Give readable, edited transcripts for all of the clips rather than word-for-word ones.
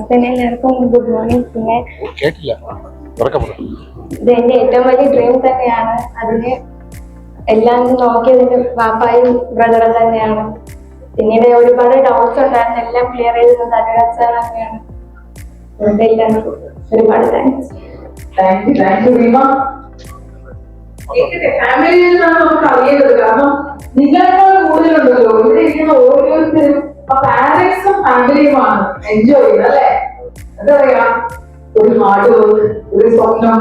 പിന്നെ എല്ലാവർക്കും good morning. പിന്നെ കേട്ടില്ല, ഇത് എന്റെ ഏറ്റവും വലിയ ഡ്രീം തന്നെയാണ്. അതിന് എല്ലാം നോക്കിയതിന്റെ പാപ്പായും ബ്രദറും തന്നെയാണ്. പിന്നീട് ഒരുപാട് ഡൗട്ട്സ് ഉണ്ടായിരുന്നു, എല്ലാം ക്ലിയർ ചെയ്തത് അനുരാഗ് സാർ തന്നെയാണ്. എല്ലാവർക്കും ഒരുപാട് താങ്ക്സ്. ഫാമിലിയിൽ നിന്നാണ് നമുക്ക് അറിയേണ്ടത്. കാരണം നിങ്ങളെക്കാൾ കൂടുതലുണ്ടല്ലോ ഇവിടെ ഇരിക്കുന്ന ഓരോരുത്തരും പാരന്റ്സും ഫാമിലിയുമാണ് എൻജോയ് ചെയ്യുന്നത് അല്ലെ. എന്താ പറയാ, ഒരു ഹാർഡ് വർക്ക്, ഒരു സ്വപ്നം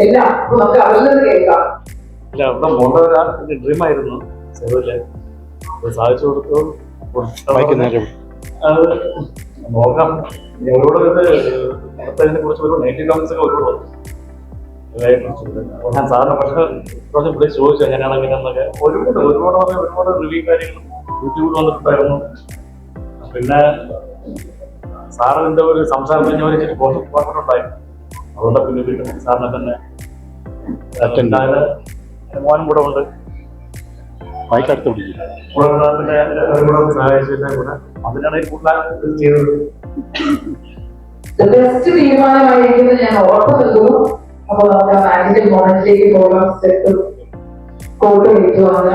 എല്ലാം നമുക്ക് അവരിൽ നിന്ന് കേൾക്കാം. ഡ്രീം ആയിരുന്നു സാധിച്ചു കൊടുത്തു. നോക്കാം, ഞങ്ങളോട് കുറിച്ച് ഒരു നെഗറ്റീവ് കമന്റ്സ് ഒക്കെ ഒരുപാട് വന്നു. ഞാൻ സാറിന് പക്ഷേ വിളിച്ച് ചോദിച്ചു എങ്ങനെയാണ് ഇങ്ങനെയെന്നൊക്കെ. ഒരുപാട് റിവ്യൂ കാര്യങ്ങളും യൂട്യൂബിൽ വന്നിട്ടുണ്ടായിരുന്നു. പിന്നെ സാറിന്റെ ഒരു സംസാരം കഴിഞ്ഞ ഒരു കോൺഫിഡൻസ് അതുകൊണ്ട് പിന്നെ വീണ്ടും സാറിനെ തന്നെ മോനും കൂടെ ഉണ്ട്. അതിനാണ് കൂടുതൽ ചെയ്തത്. ബെസ്റ്റ് തീരുമാനമായിരിക്കുന്നത് ഞാൻ ഓർത്ത് നൽകുന്നു. അപ്പോൾ നമുക്ക് മാജിക്കൽ മോമെന്റിലേക്ക് പോകാം. കോട്ട് വിളിച്ചു വന്ന